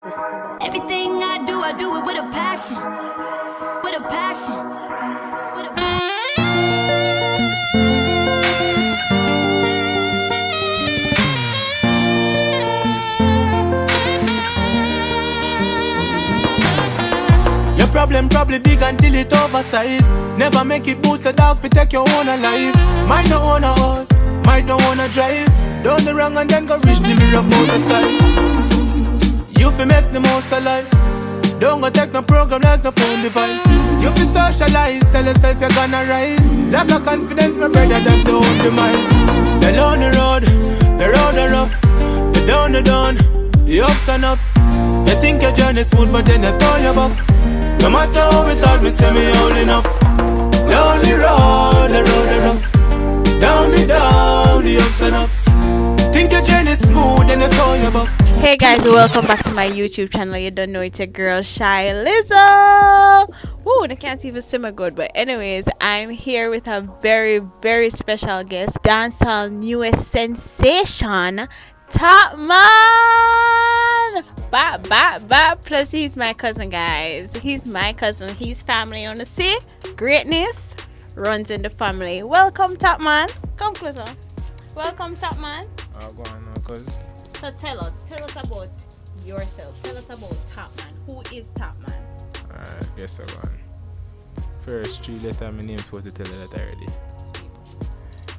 Everything I do it with a passion. With a passion. With a passion. Your problem probably big until it oversized. Never make it boost a dog fi take your own alive. Might not wanna us, might not wanna drive down the wrong and then go reach the mirror for the size. You fi make the most of life. Don't go take no program like no phone device. You fi socialize, tell yourself you're gonna rise. Lack of confidence, my brother, that's your own demise. They're on the road are rough. The down, the ups and up. You think your journey's smooth, but then you turn your back. No matter how we thought, we say me holding up. Lonely road, the rough. Down, the ups and ups. Think your journey's smooth, then you turn your back. Hey guys, welcome back to my YouTube channel. You don't know it's your girl Shy Lizzo. Woo, and I can't even see my good. But anyways, I'm here with a very, very special guest, dancehall newest sensation, Top Man. Plus he's my cousin, guys. He's my cousin. He's family on the sea. Greatness runs in the family. Welcome, Top Man. Come closer. Welcome, Top Man. Go on now, cuz. So tell us about yourself. Tell us about Top Man. Who is Top Man? Yes, I'm on. First three letter my name supposed to tell you that already.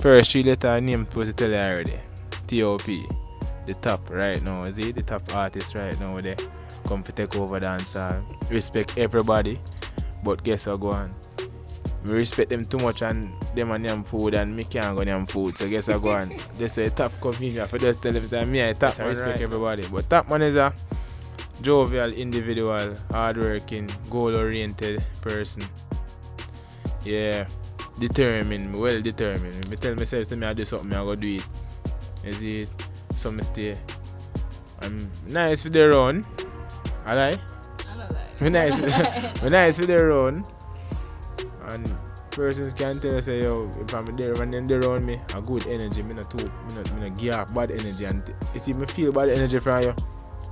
First three letter name supposed to tell you already. T.O.P. The top right now, is it? The top artist right now they come to take over dancehall. Respect everybody, but guess what go on? We respect them too much and them and them food and me can't go them food. So guess what go on? They say top company for just tell them say me I top man, respect right. Everybody. But Top Man is a jovial individual, hardworking, goal oriented person. Yeah. Determined, well determined. Me tell myself say me I do something, I go do it. Is it? So me stay. I'm nice with the run. I lie. I nice with the run. And persons can tell us say yo, if I'm there and then they around me, a good energy, me not give off bad energy. And you see me feel bad energy from you.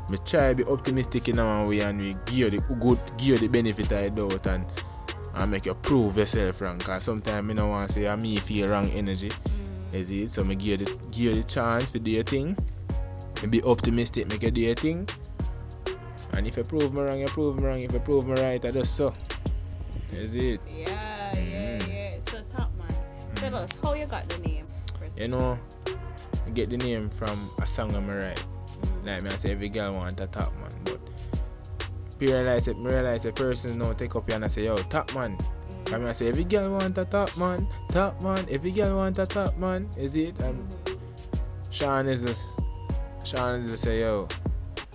Me try to be optimistic in one way and we give you the benefit of the doubt and make you prove yourself wrong. Cause sometimes me don't want to say me feel wrong energy. Is it? So me give you the chance to do your thing. Be optimistic, make you do your thing. And if you prove me wrong, you prove me wrong. If you prove me right, I just so. Is it? Yeah. So Top Man, tell us how you got the name. You know, I get the name from a song I write. Like me I say every girl want a Top Man, but me realize a person now take up here and I say yo Top Man. Come I say every girl want a top man, every girl want a top man, is it? And Sean is say yo,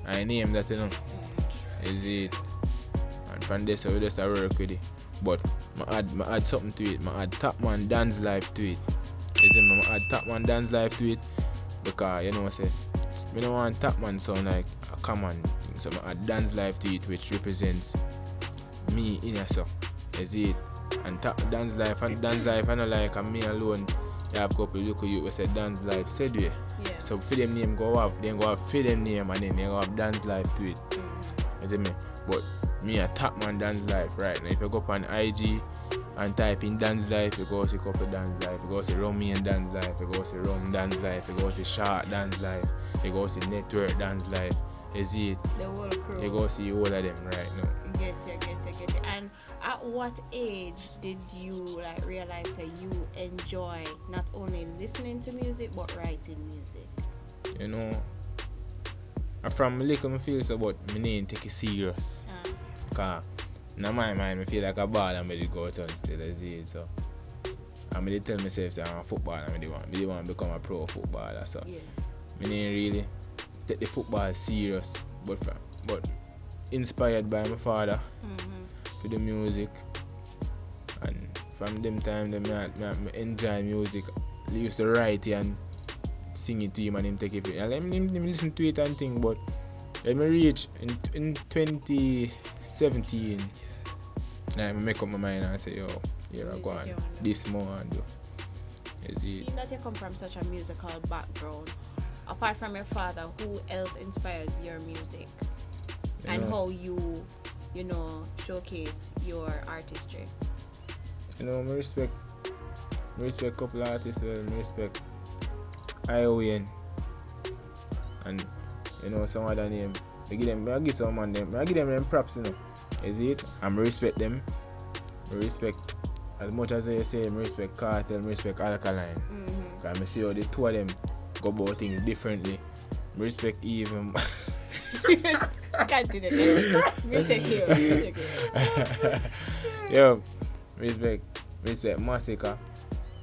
I name that you know, is it? And from this we just work with it. But I add something to it, I add Top Man dance life to it. Is it? I add Top Man dance life to it because you know I say, me don't want Top Man sound like a common thing, so I add dance life to it, which represents me in yourself, is it? And dance life and not like me alone. You have a couple local youth who say dance life said way. Yeah. So for them name go have for them name and then they go have dance life to it. You see me? But me a Top Man dance life right now. If you go up on IG and type in dance life, you go see couple dance life, you go see Romy and dance life, you go see Rum dance life, you go see Shark dance life, you go see Network dance life. You see it? The whole crew. You go see all of them right now. Get you. And at what age did you realize that you enjoy not only listening to music but writing music? You know, from little I feel so about my name take it serious. Cause in my mind I feel like a ball and I go out and still as it. So I tell myself say I'm a footballer, I want to become a pro footballer. So I didn't really take the football serious, but inspired by my father for the music, and from them time I enjoy music. I used to write it and sing it to him and him take it. And let me listen to it and think, but let me reach in 2017 I make up my mind and say, yo, here I go on, this more and do. Seeing that you come from such a musical background, apart from your father, who else inspires your music? and know. how you know, showcase your artistry? You know, me respect couple artists, well, me respect ION and you know some other name. I give some man them, I give them props, you know. Is it? And me respect them. Me respect as much as they say, me respect Cartel, me respect Alkaline. Cause I see how the two of them go about things differently. Me respect even Continue. We'll take you. Yo, respect Massacre,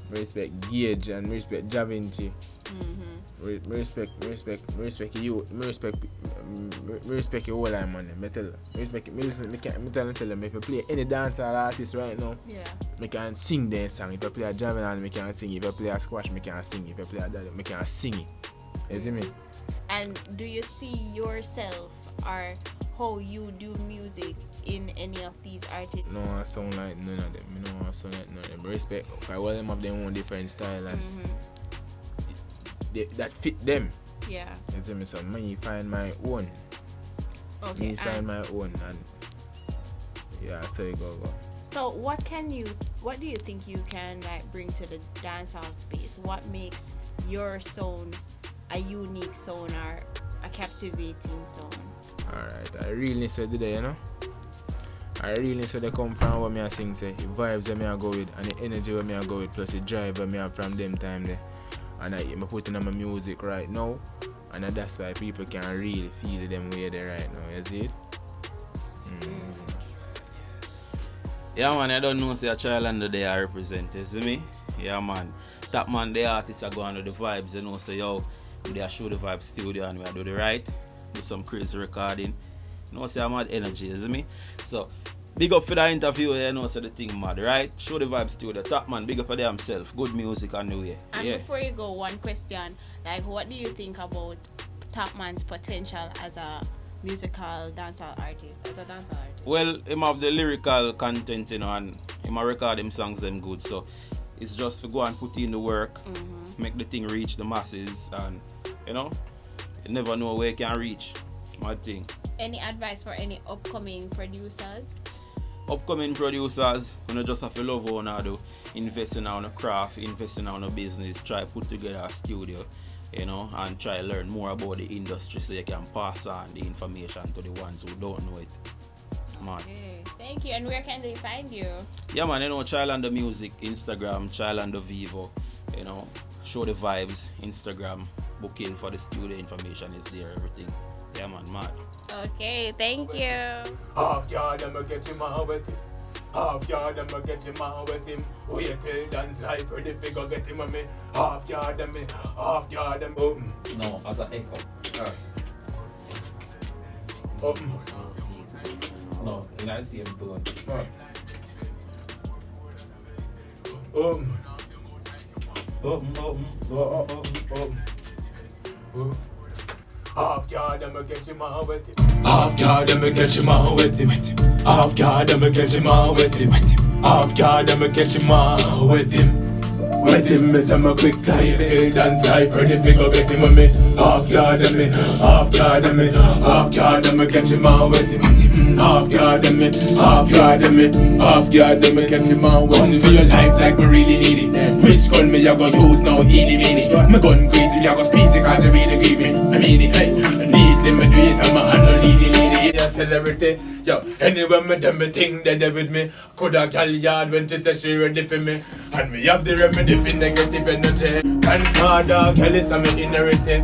respect Gage and respect Javinci. Respect you, respect your whole line, man. Me tell them if you play any dancehall artist right now, Yeah. me can sing their song. If you play a Javelin, me can sing. If you play a squash, me can sing. If you play a daddy, me can sing it. You see me? And do you see yourself or how you do music in any of these artists? No, I sound like none of them. Me no sound like none of them. Respect, because all them have their own different style and that fit them. Yeah. You see me? So me find my own. Okay. Me find my own and yeah, so you go. So what do you think you can like bring to the dancehall space? What makes your sound a unique sound or a captivating sound? Alright, I really say today, you know. I really say they come from what me I sing say. The vibes that me I go with and the energy where me I go with plus the drive that me have from them time there. And I put in my music right now. And that's why people can really feel them way there right now, you see it? Yeah man, I don't know say a child under they are represent, you see me? Yeah man. That man the artists are going to the vibes, you know, so yo, they are show the vibe studio and we are do the right, do some crazy recording. You know, say I'm mad energy, you see me? So big up for the interview, you know, so the thing mad, right? Show the vibe studio. Top man, big up for themselves. Good music on the way. And Yeah. before you go, one question, like what do you think about Top Man's potential as a musical dancehall artist, as a dancehall artist? Well, him have the lyrical content, you know, and him a record him songs them good. So it's just to go and put in the work, make the thing reach the masses, and you know, you never know where you can reach. Mad thing. Any advice for any upcoming producers? Upcoming producers, you know, just have to love what you do, invest in our craft, invest in our business, try put together a studio, you know, and try learn more about the industry so you can pass on the information to the ones who don't know it. Man. Okay, thank you. And where can they find you? Yeah man, you know, Child and the Music, Instagram, Child and the Vivo, you know, show the vibes, Instagram, booking for the studio information is there, everything. Yeah man, mad. Okay, thank you. Half yard, I'ma get him out with him. Half yard, I'ma get him out with him. Wait till dance life for the figure, get him on me. Half yard, I'm No, as an echo. No, in the same tone. Half yard, I'ma get him out with him. Half yard, I'ma get him out with him. Half yard, I'ma get him out with him. Half yard, I'ma get him out with him. With him, miss I'm a quick life, till dance life, ready figure get him on me. Half yard, I'ma get him out with him. Half yard, I'ma get him out with him. For your life like me really need it. Which gun me I go use now, eeny meeny. My gun crazy, me I go squeeze it cause it really grieve me. I mean it, hey, neatly me do it, I'm a hand leady. Yeah, celebrity, yo, anyway me them me think they there with me. Coulda gal yard when she say she ready for me. And me have the remedy for negative energy. Grandfather, girl is a me inheritance.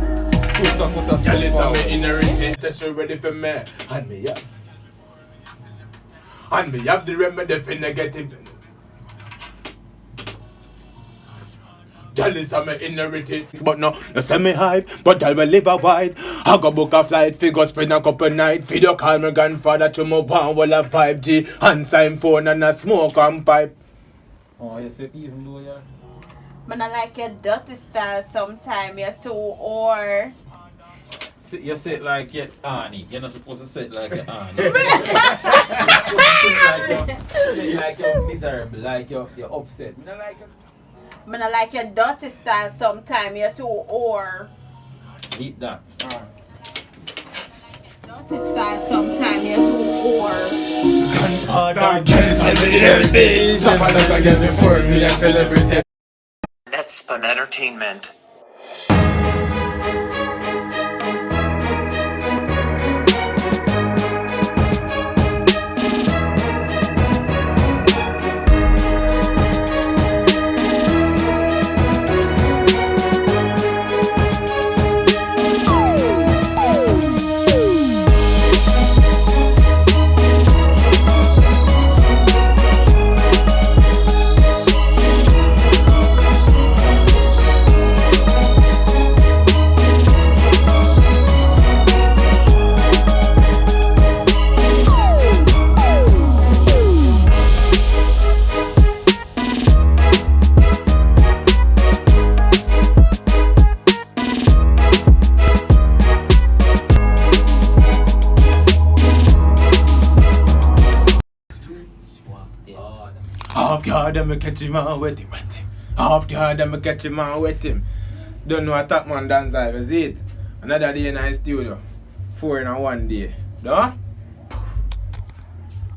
Girl is a me inheritance. Say she ready for me. And me have the remedy for negative. Girl is a me inheritance. But no send me hype. But girl will live a wide. I go book a flight. Figure spend a couple night. Video call my grandfather to my one wall of 5G. And sign phone and a smoke and pipe. Oh, you say even though yeah. Man, I like your dirty style sometime, you too, or... You say it like your Annie. You're not supposed to say it like your Annie. Say it like you're miserable, like you're upset. Me not like it. Man, I like your dirty style sometime, you too, or... Eat that. Dirty style sometime, Dog can't celebrate everything. Shop a lot again before me a celebrity. That's Spun Entertainment. Off guard, I'ma catch him and wet him. Off guard, I'ma catch him and wet him. Don't know a top man dance live, is it? Another day in the studio. 4 in a one day. No?